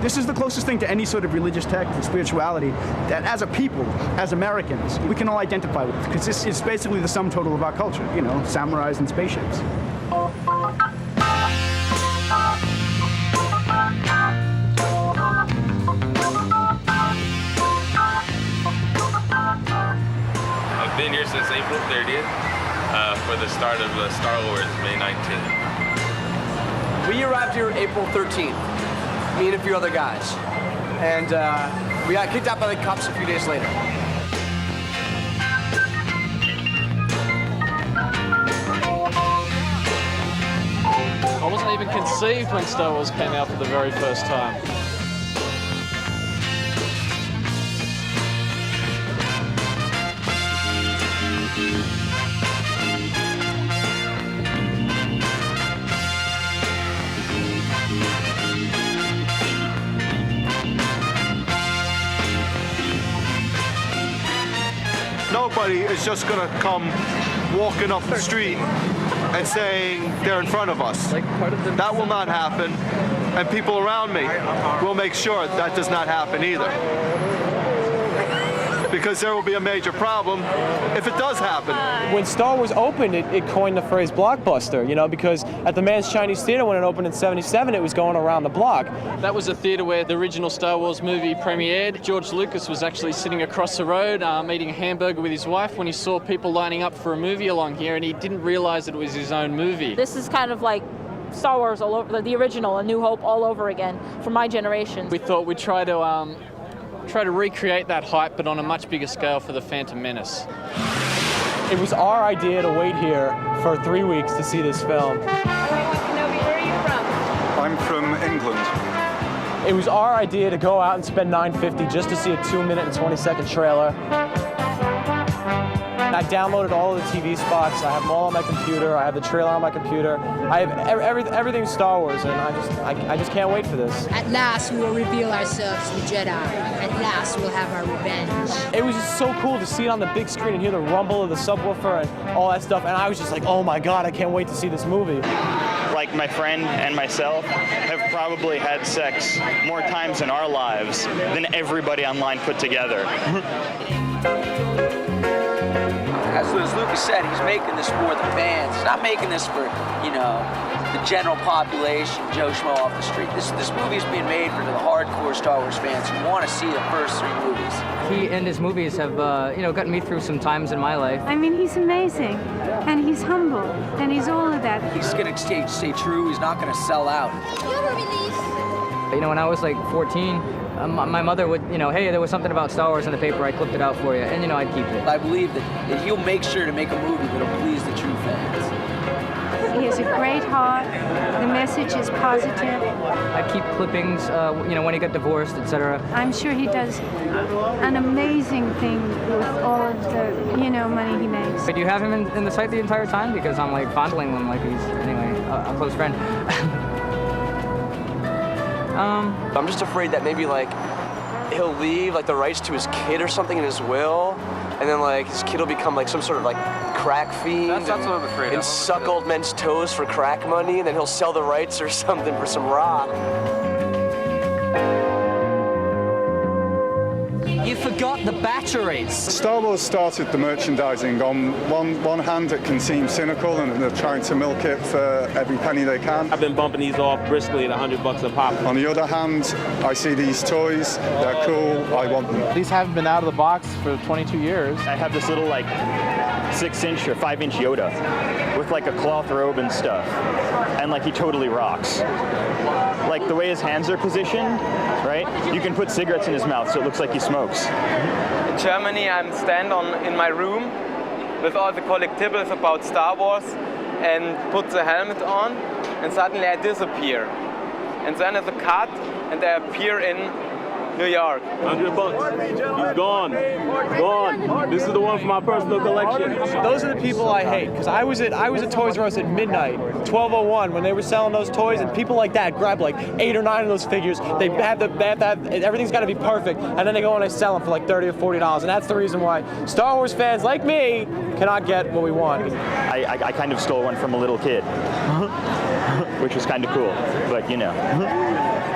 This is the closest thing to any sort of religious text or spirituality that as a people, as Americans, we can all identify with, because this is basically the sum total of our culture, you know, samurais and spaceships. I've been here since April 30th for the start of Star Wars, May 19th. We arrived here April 13th, me and a few other guys. And we got kicked out by the cops a few days later. I wasn't even conceived when Star Wars came out for the very first time. Nobody is just gonna come walking up the street and saying they're in front of us. That will not happen, and people around me will make sure that does not happen either. Because there will be a major problem if it does happen. When Star Wars opened, it coined the phrase blockbuster, you know, because at the Mann's Chinese Theater when it opened in '77, it was going around the block. That was a theater where the original Star Wars movie premiered. George Lucas was actually sitting across the road eating a hamburger with his wife when he saw people lining up for a movie along here, and he didn't realize that it was his own movie. This is kind of like Star Wars all over, the original, A New Hope all over again for my generation. We thought we'd try to recreate that hype, but on a much bigger scale for The Phantom Menace. It was our idea to wait here for 3 weeks to see this film. Kenobi, where are you from? I'm from England. It was our idea to go out and spend $9.50 just to see a 2-minute and 20-second trailer. I downloaded all of the TV spots. I have them all on my computer. I have the trailer on my computer. I have everything Star Wars, and I just can't wait for this. At last, we will reveal ourselves to the Jedi. At last, we'll have our revenge. It was just so cool to see it on the big screen and hear the rumble of the subwoofer and all that stuff, and I was just like, oh my God, I can't wait to see this movie. Like my friend and myself have probably had sex more times in our lives than everybody online put together. As Lucas said, he's making this for the fans. He's not making this for, you know, the general population, Joe Schmo off the street. This movie's being made for the hardcore Star Wars fans who want to see the first 3 movies. He and his movies have, gotten me through some times in my life. I mean, he's amazing, and he's humble, and he's all of that. He's going to stay true. He's not going to sell out. You know, when I was like 14, my mother would, hey, there was something about Star Wars in the paper, I clipped it out for you, and, I'd keep it. I believe that he'll make sure to make a movie that'll please the true fans. He has a great heart. The message is positive. I'd keep clippings, when he got divorced, etc. I'm sure he does an amazing thing with all of the, money he makes. Do you have him in the site the entire time? Because I'm, fondling him like he's, a close friend. I'm just afraid that maybe he'll leave the rights to his kid or something in his will, and then his kid will become some sort of crack fiend. That's what I'm afraid of. And suck old men's toes for crack money, and then he'll sell the rights or something for some rock. You forgot the batteries. Star Wars started the merchandising. On one hand, it can seem cynical, and they're trying to milk it for every penny they can. I've been bumping these off briskly at $100 a pop. On the other hand, I see these toys, they're cool, I want them. These haven't been out of the box for 22 years. I have this little 6-inch or 5-inch Yoda with a cloth robe and stuff, and he totally rocks. The way his hands are positioned, right? You can put cigarettes in his mouth so it looks like he smokes. In Germany, I'm in my room with all the collectibles about Star Wars and put the helmet on, and suddenly I disappear. And then there's a cut, and I appear in New York. $100. He's gone. Gone. This is the one for my personal collection. Those are the people I hate, because I was at Toys R Us at midnight, 12:01, when they were selling those toys, and people like that grab 8 or 9 of those figures. They have everything's got to be perfect, and then they go and they sell them for $30 or $40, and that's the reason why Star Wars fans like me cannot get what we want. I kind of stole one from a little kid. which was kind of cool. But you know,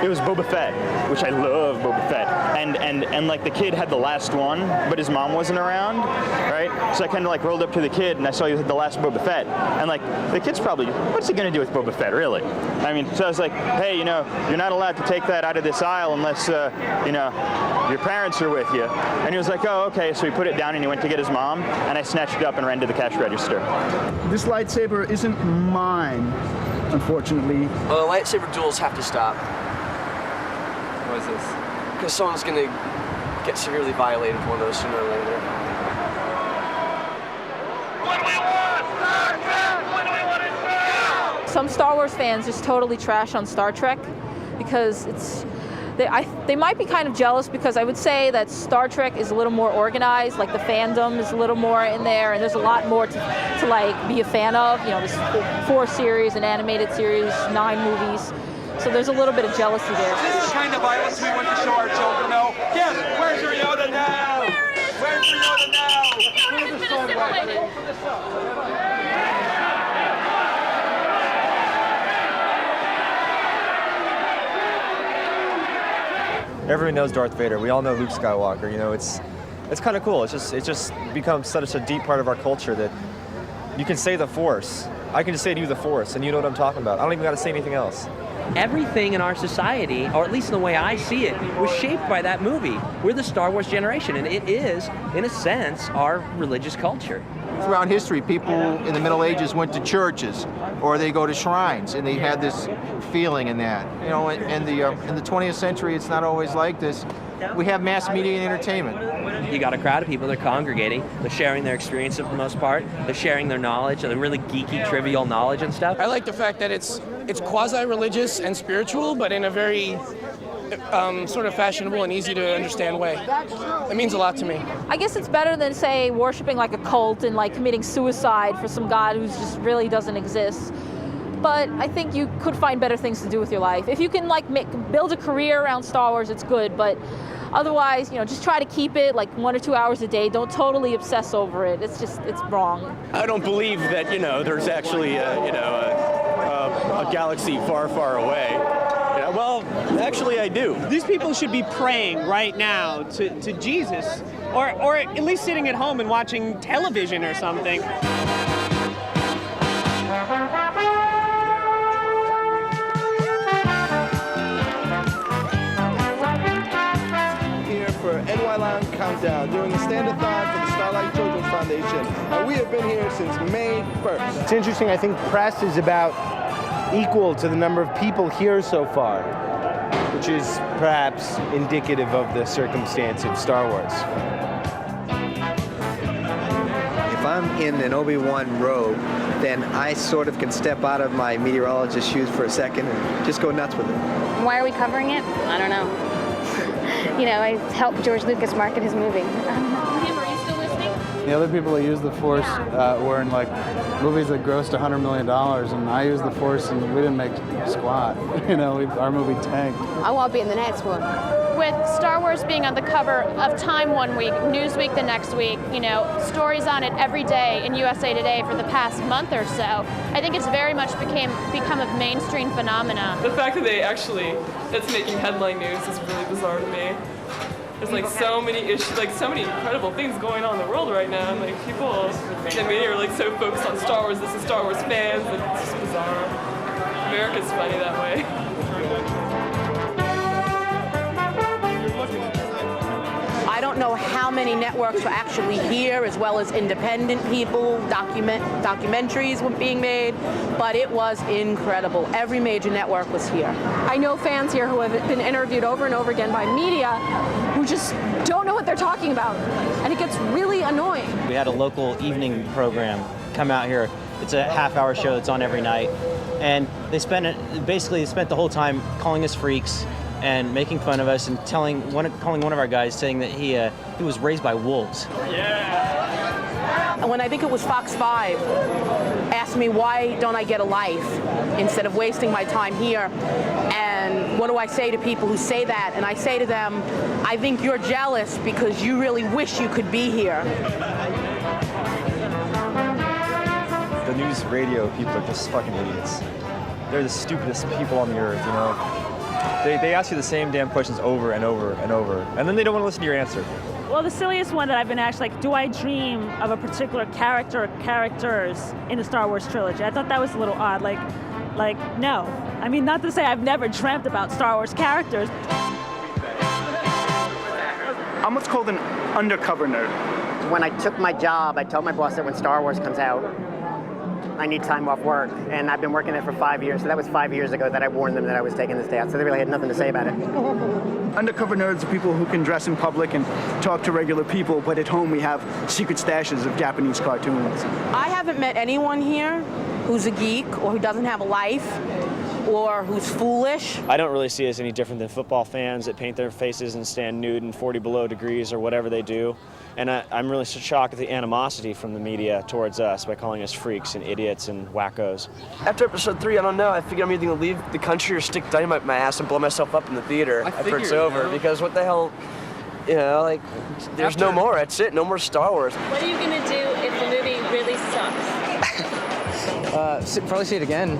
it was Boba Fett, which I love Boba Fett. And like the kid had the last one, but his mom wasn't around, right? So I kind of like rolled up to the kid and I saw you had the last Boba Fett. And like the kid's probably, what's he gonna do with Boba Fett, really? I mean, so I was like, hey, you know, you're not allowed to take that out of this aisle unless, you know, your parents are with you. And he was like, oh, okay. So he put it down and he went to get his mom, and I snatched it up and ran to the cash register. This lightsaber isn't mine, unfortunately. Well, the lightsaber duels have to stop. What is this? Because someone's gonna get severely violated with one of those sooner or later. Some Star Wars fans just totally trash on Star Trek because they might be kind of jealous because I would say that Star Trek is a little more organized, like the fandom is a little more in there, and there's a lot more to like be a fan of. You know, there's 4 series, an animated series, 9 movies. So there's a little bit of jealousy there. Is this the kind of violence we want to show our children? No. Yes, where's your Yoda now? Where's your Yoda now? Where's the sword weapon? Everyone knows Darth Vader. We all know Luke Skywalker. You know, it's kind of cool. It's just become such a deep part of our culture that you can say the Force. I can just say to you the Force, and you know what I'm talking about. I don't even got to say anything else. Everything in our society, or at least in the way I see it, was shaped by that movie. We're the Star Wars generation, and it is, in a sense, our religious culture. Throughout history, people in the Middle Ages went to churches, or they go to shrines, and they had this feeling in that. You know, in the 20th century, it's not always like this. We have mass media and entertainment. You got a crowd of people, they're congregating, they're sharing their experience for the most part, they're sharing their knowledge, and really geeky, trivial knowledge and stuff. I like the fact that it's quasi-religious and spiritual, but in a very sort of fashionable and easy to understand way. It means a lot to me. I guess it's better than, say, worshiping like a cult and like committing suicide for some god who just really doesn't exist. But I think you could find better things to do with your life. If you can like build a career around Star Wars, it's good. But otherwise, you know, just try to keep it like 1 or 2 hours a day. Don't totally obsess over it. It's wrong. I don't believe that, you know, there's actually a galaxy far, far away. Well, actually, I do. These people should be praying right now to Jesus, or at least sitting at home and watching television or something. Here for NY Lounge Countdown, doing a stand-a-thon for the Starlight Children's Foundation. And we have been here since May 1st. It's interesting, I think press is about equal to the number of people here so far, which is perhaps indicative of the circumstance of Star Wars. If I'm in an Obi-Wan robe, then I sort of can step out of my meteorologist shoes for a second and just go nuts with it. Why are we covering it? I don't know. You know, I helped George Lucas market his movie. Tim, are you still listening? The other people that use the Force were in like movies that grossed $100 million, and I used the Force and we didn't make squat. You know, our movie tanked. I won't be in the next one. With Star Wars being on the cover of Time one week, Newsweek the next week, you know, stories on it every day in USA Today for the past month or so, I think it's very much become a mainstream phenomenon. The fact that that's making headline news is really bizarre to me. There's like so many issues, like so many incredible things going on in the world right now, and like people in media are like so focused on Star Wars. This is Star Wars fans, and it's just bizarre. America's funny that way. I don't know how many networks were actually here, as well as independent people, documentaries were being made, but it was incredible. Every major network was here. I know fans here who have been interviewed over and over again by media who just don't know what they're talking about, and it gets really annoying. We had a local evening program come out here. It's a half-hour show that's on every night, and they spent the whole time calling us freaks and making fun of us and calling one of our guys, saying that he was raised by wolves. Yeah. When I think it was Fox 5 asked me why don't I get a life instead of wasting my time here, and what do I say to people who say that? And I say to them, I think you're jealous because you really wish you could be here. The news radio people are just fucking idiots. they're the stupidest people on the earth, you know. They ask you the same damn questions over and over and over, and then they don't want to listen to your answer. Well, the silliest one that I've been asked, like, do I dream of a particular character or characters in the Star Wars trilogy? I thought that was a little odd. Like, no. I mean, not to say I've never dreamt about Star Wars characters. I'm what's called an undercover nerd. When I took my job, I told my boss that when Star Wars comes out, I need time off work, and I've been working there for 5 years, so that was 5 years ago that I warned them that I was taking this day out, so they really had nothing to say about it. Undercover nerds are people who can dress in public and talk to regular people, but at home we have secret stashes of Japanese cartoons. I haven't met anyone here who's a geek or who doesn't have a life or who's foolish. I don't really see us any different than football fans that paint their faces and stand nude in 40 below degrees or whatever they do. And I'm really shocked at the animosity from the media towards us by calling us freaks and idiots and wackos. After episode 3, I don't know. I figure I'm either going to leave the country or stick dynamite in my ass and blow myself up in the theater after it's over. Because what the hell, you know, like, there's no more. That's it. No more Star Wars. What are you going to do if the movie really sucks? Probably see it again.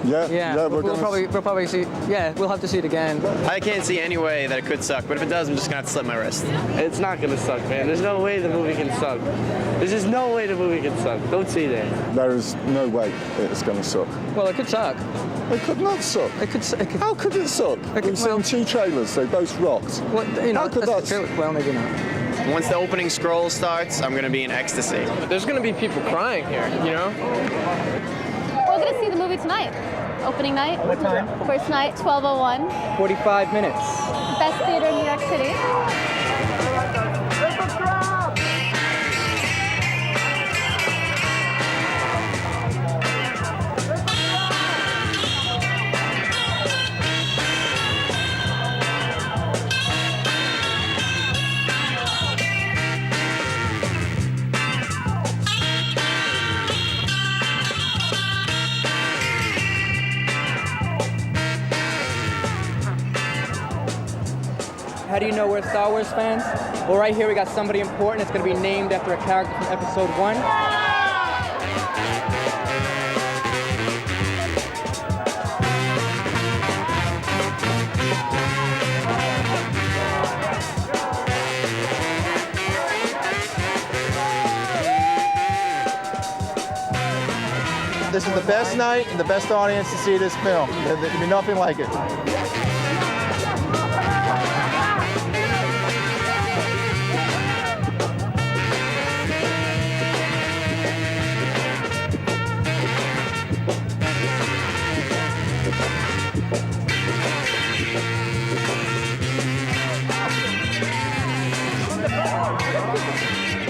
Yeah, we'll probably see. Yeah, we'll have to see it again. I can't see any way that it could suck, but if it does, I'm just gonna have to slit my wrist. It's not gonna suck, man. There's no way the movie can suck. There's just no way the movie can suck. Don't see that. There is no way it's gonna suck. Well, it could suck. It could not suck. It could. How could it suck? We've seen 2 trailers. They both rocked. Well, you know, how could that? Well, maybe not. Once the opening scroll starts, I'm gonna be in ecstasy. There's gonna be people crying here, you know? We're gonna see the movie tonight. Opening night. What time? First night, 12:01. 45 minutes. Best theater in New York City. How do you know we're Star Wars fans? Well, right here we got somebody important. It's going to be named after a character from Episode 1. This is the best night and the best audience to see this film. There'll be nothing like it.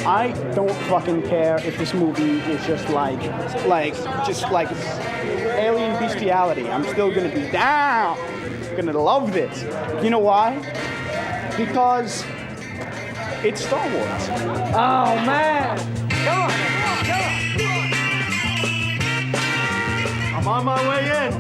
I don't fucking care if this movie is just like alien bestiality. I'm still gonna be down. Gonna love this. You know why? Because it's Star Wars. Oh man! Come on! I'm on my way in.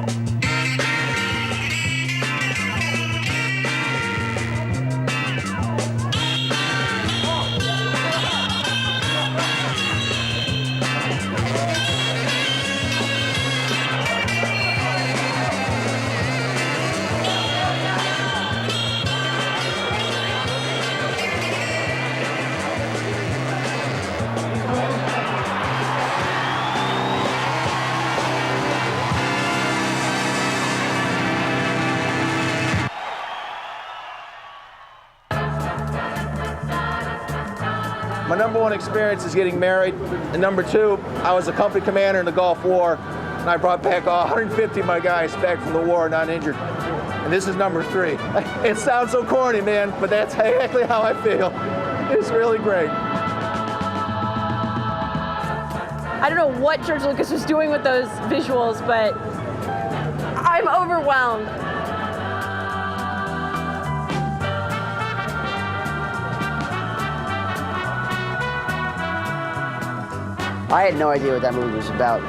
My number 1 experience is getting married, and number 2, I was a company commander in the Gulf War, and I brought back 150 of my guys back from the war not injured. And this is number 3. It sounds so corny, man, but that's exactly how I feel. It's really great. I don't know what George Lucas was doing with those visuals, but I'm overwhelmed. I had no idea what that movie was about.